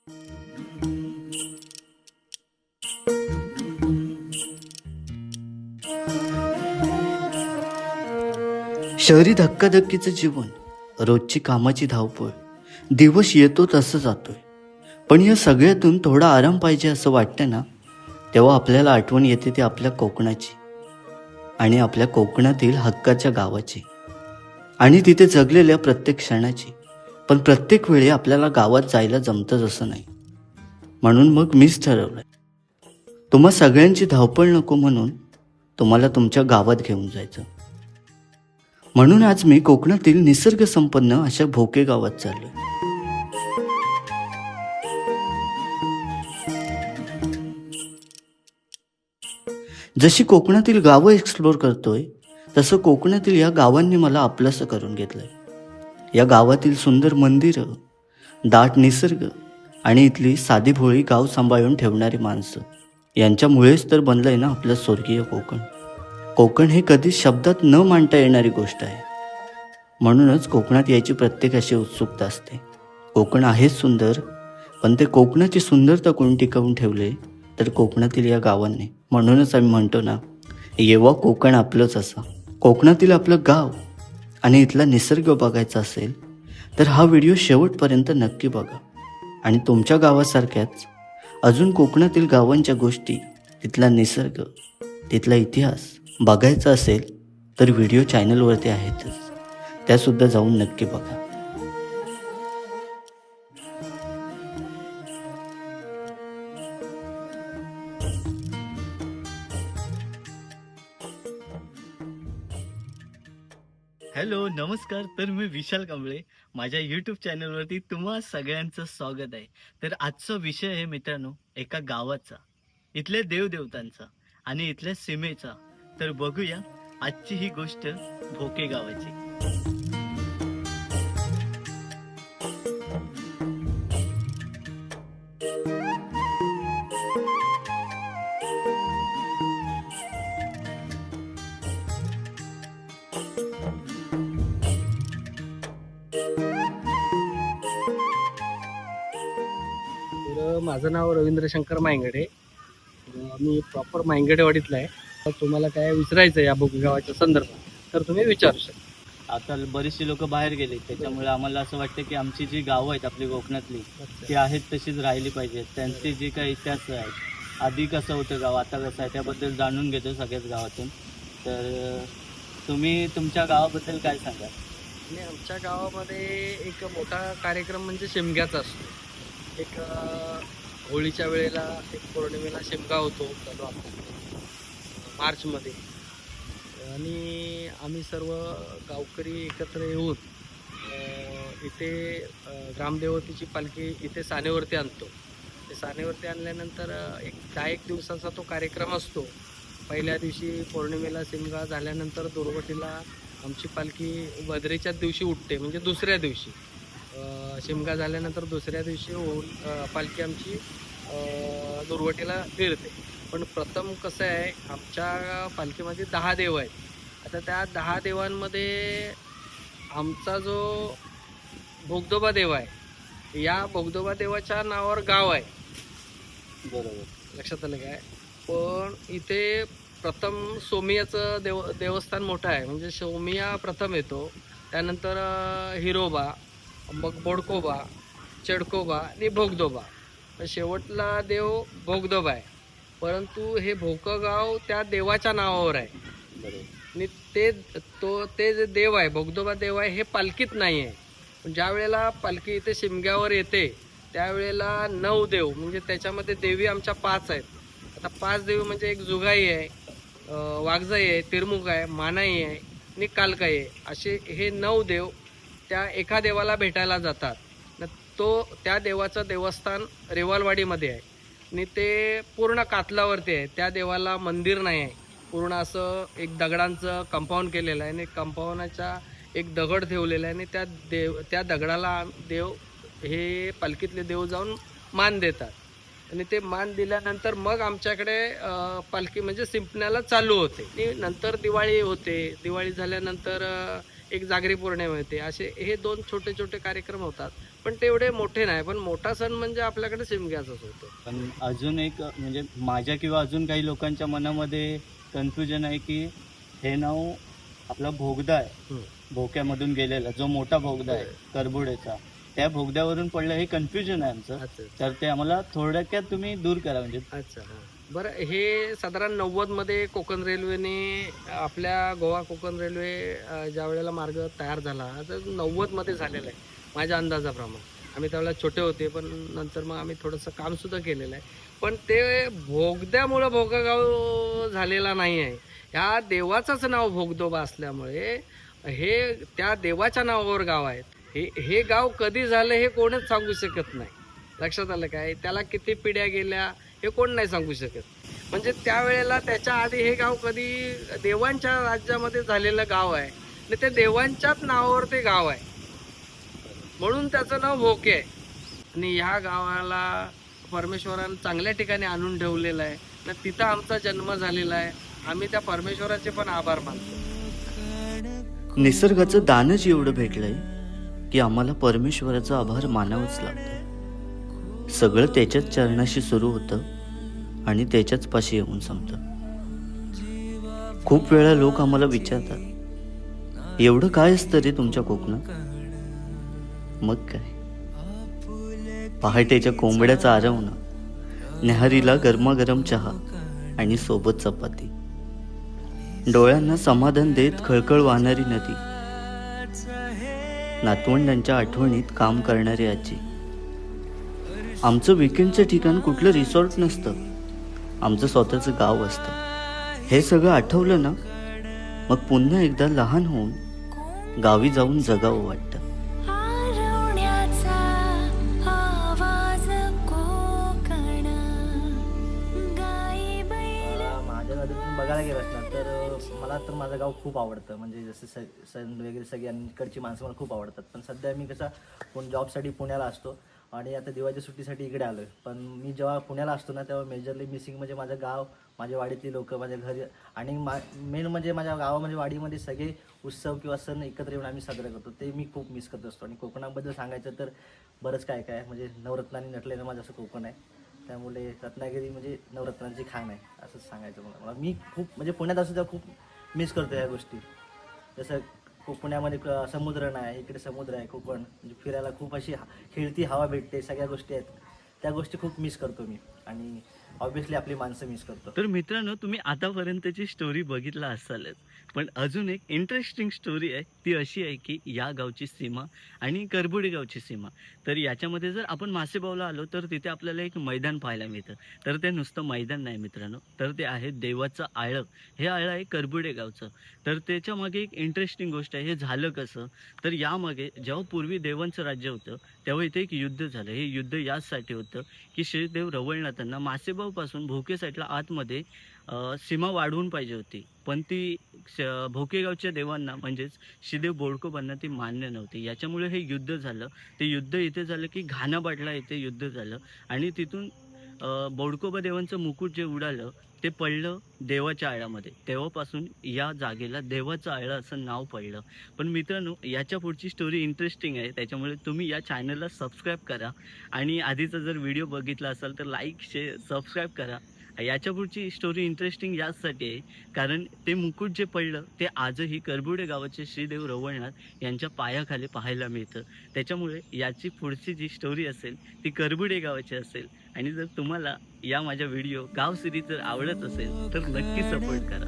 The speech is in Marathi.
शहरी धक्काधक्कीचं जीवन, रोजची कामाची धावपळ, दिवस येतो तसं जातोय. पण या सगळ्यातून थोडा आराम पाहिजे असं वाटतं ना, तेव्हा आपल्याला आठवण येते ती आपल्या कोकणाची आणि आपल्या कोकणातील हक्काच्या गावाची आणि तिथे जगलेल्या प्रत्येक क्षणाची. पण प्रत्येक वेळी आपल्याला गावात जायला जमतंच असं नाही. म्हणून मग मीच ठरवलंय, तुम्हा सगळ्यांची धावपळ नको म्हणून तुम्हाला तुमच्या गावात घेऊन जायचं. म्हणून आज मी कोकणातील निसर्गसंपन्न अशा भोके गावात चाललोय. जशी कोकणातील गावं एक्सप्लोर करतोय, तसं कोकणातील या गावांनी मला आपलंसं करून घेतलंय. या गावातील सुंदर मंदिरं, दाट निसर्ग आणि इथली साधी भोळी गाव सांभाळून ठेवणारी माणसं, यांच्यामुळेच तर बनलंय ना आपलं स्वर्गीय कोकण. कोकण हे कधीच शब्दात न मांडता येणारी गोष्ट आहे. म्हणूनच कोकणात यायची प्रत्येकाची उत्सुकता असते. कोकण आहेच सुंदर, पण ते कोकणाची सुंदरता कोण टिकवून ठेवले तर कोकणातील या गावांनी. म्हणूनच आम्ही म्हणतो ना, येव्हा कोकण आपलंच असा. कोकणातील आपलं गाव आणि इथला निसर्ग बघायचा असेल तर हा व्हिडिओ शेवटपर्यंत नक्की बघा. आणि तुमच्या गावासारख्याच अजून कोकणातील गावांच्या गोष्टी, तिथला निसर्ग, तिथला इतिहास बघायचा असेल तर व्हिडिओ चॅनलवरती आहेतच, त्यासुद्धा जाऊन नक्की बघा. हॅलो, नमस्कार. तर मी विशाल कांबळे, माझ्या यूट्यूब चॅनलवरती तुम्हा सगळ्यांचं स्वागत आहे. तर आजचा विषय आहे मित्रांनो, एका गावाचा, इथल्या देवदेवतांचा आणि इथल्या सीमेचा. तर बघूया आजची ही गोष्ट भोके गावाची. तर माझं नाव रवींद्र शंकर मायंगडे. मी प्रॉपर मायंगडेवाडीतला आहे. तर तुम्हाला काय विचारायचं आहे या भोके गावाच्या संदर्भात तर तुम्ही विचारू शकता. आता बरीचशी लोक बाहेर गेले, त्याच्यामुळे आम्हाला असं वाटतं की आमची जी गावं आहेत आपली कोकणातली, ती आहेत तशीच राहिली पाहिजेत. त्यांचे जे काही इतिहास आहे, आधी कसं होतं गाव, आता कसं आहे, त्याबद्दल जाणून घेतो सगळ्याच गावातून. तर तुम्ही तुमच्या गावाबद्दल काय सांगा? आणि आमच्या गावामध्ये एक मोठा कार्यक्रम म्हणजे शिमग्याचा असतो. एक होळीच्या वेळेला, एक पौर्णिमेला शिमगा होतो चालू आपल्या मार्चमध्ये. आणि आम्ही सर्व गावकरी एकत्र येऊन इथे ग्रामदेवतेची पालखी इथे सानेवरती आणतो. ते सानेवरती आणल्यानंतर एक 10-1 दिवसाचा तो कार्यक्रम असतो. पहिल्या दिवशी पौर्णिमेला शिमगा झाल्यानंतर दुर्वटीला आमची पालखी भद्रेच्याच दिवशी उठते. म्हणजे दुसऱ्या दिवशी शिमगा झाल्यानंतर दुसऱ्या दिवशी पालखी आमची दुर्वटीला फिरते. पण प्रथम कसं आहे, आमच्या पालखीमध्ये 10 देव आहेत. आता त्या 10 देवांमध्ये आमचा जो भोगदोबा देव आहे, या भोगदोबा देवाच्या नावावर गाव आहे. बरोबर, लक्षात आलं काय? पण इथे प्रथम सोमियाचं देवस्थान मोठं आहे. म्हणजे सोमिया प्रथम येतो, त्यानंतर हिरोबा, मग बोडकोबा, चेडकोबा आणि भोगदोबा. शेवटला देव भोगदोबा आहे. परंतु हे भोकं गाव त्या देवाच्या नावावर आहे. आणि ते जे देव आहे, भोगदोबा देव आहे, हे पालखीत नाही आहे. पण ज्या वेळेला पालखी इथे शिमग्यावर येते त्यावेळेला 9 देव, म्हणजे त्याच्यामध्ये देवी आमच्या 5 आहेत. आता 5 देवी म्हणजे एक जुगाई आहे, वाघजाई आहे, तिरमुग आहे, मानाई आहे आणि कालकाई आहे. असे हे 9 देव त्या एका देवाला भेटायला जातात. त्या देवाचं देवस्थान रेवालवाडीमध्ये आहे आणि ते पूर्ण कातलावरती आहे. त्या देवाला मंदिर नाही आहे. पूर्ण असं एक दगडांचं कंपाऊंड केलेलं आहे आणि कंपाऊंडाचा एक दगड ठेवलेला आहे आणि त्या दगडाला देव, हे पालखीतले देव जाऊन मान देतात. आणि ते मान दिल्यानंतर मग आमच्याकडे पालखी म्हणजे शिंपण्याला चालू होते. आणि नंतर दिवाळी होते. दिवाळी झाल्यानंतर एक जागरी पौर्णिमा येते. असे हे 2 छोटे छोटे कार्यक्रम होतात, पण तेवढे मोठे नाही. पण मोठा सण म्हणजे आपल्याकडे शिमग्याचाच होतो. पण अजून एक म्हणजे माझ्या किंवा अजून काही लोकांच्या मनामध्ये कन्फ्युजन आहे की हे नाव आपला भोगदा आहे, हं. भोक्यामधून गेलेला जो मोठा भोगदा आहे करबुडेचा, त्या भोगद्यावरून पडलं हे कन्फ्युजन आहे आमचं. अच्छा. तर ते आम्हाला थोडक्यात तुम्ही दूर करा म्हणजे. अच्छा, हां. बरं, हे साधारण 90मध्ये कोकण रेल्वेने आपल्या गोवा कोकण रेल्वे ज्या वेळेला मार्ग तयार झाला, तर 90मध्ये झालेला आहे माझ्या अंदाजाप्रमाणे. आम्ही त्यावेळेला छोटे होते, पण नंतर मग आम्ही थोडंसं कामसुद्धा केलेलं आहे. पण ते भोगद्यामुळं भोगागाव झालेला नाही आहे. ह्या देवाचंच नाव भोगदोबा असल्यामुळे हे त्या देवाच्या नावावर गाव आहेत. हे गाव कधी झालं हे कोणच सांगू शकत नाही. लक्षात आलं काय? त्याला किती पिढ्या गेल्या हे कोण नाही सांगू शकत. म्हणजे त्यावेळेला त्याच्या आधी हे गाव कधी देवांच्या राज्यामध्ये झालेलं गाव आहे आणि ते देवांच्याच नावावर ते गाव आहे, म्हणून त्याचं नाव भोके आहे. आणि ह्या गावाला परमेश्वरानं चांगल्या ठिकाणी आणून ठेवलेलं आहे आणि तिथं आमचा जन्म झालेला आहे. आम्ही त्या परमेश्वराचे पण आभार मानतो. निसर्गाचं दानच एवढं भेटलंय की आम्हाला परमेश्वराचा आभार मानावंच लागतं. सगळं त्याच्याच चरणाशी सुरू होतं आणि त्याच्याच पाशी येऊन संपतं. खूप वेळा लोक आम्हाला विचारतात, एवढं काय असतं रे तुमच्या कोकणात? मग काय, पहाटेच्या कोंबड्याचा आरवणं, न्याहारीला गरमागरम चहा आणि सोबत चपाती, डोळ्यांना समाधान देत खळखळ वाहणारी नदी, नातवंडांच्या आठवणीत काम करणारी आजी. आमचं विकेंडचं ठिकाण कुठलं रिसॉर्ट नसतं, आमचं स्वतःचं गाव असतं. हे सगळं आठवलं ना, मग पुन्हा एकदा लहान होऊन गावी जाऊन जगावं वाटतं. माझ्या नदीतून बघायला गेलास ना तर मला तर माझं गाव खूप आवडतं. म्हणजे जसं सण वगैरे सगळ्यांकडची माणसं मला खूप आवडतात. पण सध्या मी कसं जॉबसाठी पुण्याला असतो आणि आता दिवाळीच्या सुट्टीसाठी इकडे आलो आहे. पण मी जेव्हा पुण्याला असतो ना तेव्हा मेजरली मिसिंग म्हणजे माझं गाव, माझ्या वाडीतली लोक, माझ्या घरी आणि मेन म्हणजे माझ्या गावामध्ये वाडीमध्ये सगळे उत्सव किंवा सण एकत्र येऊन आम्ही साजरा करतो, ते मी खूप मिस करत असतो. आणि कोकणाबद्दल सांगायचं तर बरंच काय काय म्हणजे नवरत्नांनी नटलेलं माझं असं कोकण आहे. त्यामुळे रत्नागिरी म्हणजे नवरत्नांची खाण आहे असंच सांगायचं मला. मी खूप म्हणजे पुण्यात असं तेव्हा खूप मिस करतो ह्या गोष्टी. जसं पुण्यामध्ये समुद्र नाही, इकडे समुद्र आहे. कोकण म्हणजे फिरायला खूप अशी खेळती हवा भेटते, सगळ्या गोष्टी आहेत, त्या गोष्टी खूप मिस करतो मी. आणि ऑब्व्हियसली आपली माणसं मिस करतो. तर मित्रांनो, तुम्ही आतापर्यंतची स्टोरी बघितला असालच, पण अजून एक इंटरेस्टिंग स्टोरी आहे. ती अशी आहे की या गावची सीमा आणि करबुडे गावची सीमा. तर याच्यामध्ये जर आपण मासेबावला आलो तर तिथे आपल्याला एक मैदान पाहायला मिळतं. तर ते नुसतं मैदान नाही मित्रांनो, तर ते आहे देवाचं आळं. हे आळं आहे करबुडे गावचं. तर त्याच्या मागे एक इंटरेस्टिंग गोष्ट आहे. हे झालं कसं, तर यामागे जेव्हा पूर्वी देवांचं राज्य होतं तेव्हा इथे एक युद्ध झालं. हे युद्ध याचसाठी होतं की श्रीदेव रवळनाथांना मासेबावपासून भोके साईडला आतमध्ये सीमा वाढवून पाहिजे होती, पण ती भोकेगावच्या देवांना म्हणजेच श्रीदेव बोडकोबांना ती मान्य नव्हती. याच्यामुळे हे युद्ध झालं. ते युद्ध इथे झालं की घानाबाटला इथे युद्ध झालं आणि तिथून बोडकोबा देवांचं मुकुट जे उडालं ते पडलं देवाच्या आळ्यामध्ये. तेव्हापासून या जागेला देवाचं आळं असं नाव पडलं. पण मित्रांनो, याच्या पुढची स्टोरी इंटरेस्टिंग आहे, त्याच्यामुळे तुम्ही या चॅनलला सबस्क्राईब करा आणि आधीचा जर व्हिडिओ बघितला असाल तर लाईक शेअर सबस्क्राईब करा. याच्या पुढची स्टोरी इंटरेस्टिंग याचसाठी आहे कारण ते मुकुट जे पडलं ते आजही करबुडे गावाचे श्रीदेव रवळनाथ यांच्या पायाखाली पाहायला मिळतं. त्याच्यामुळे याची पुढची जी स्टोरी असेल ती करबुडे गावाची असेल. आणि जर तुम्हाला या माझ्या व्हिडिओ गाव सिरीज जर आवडत असेल तर नक्की सपोर्ट करा.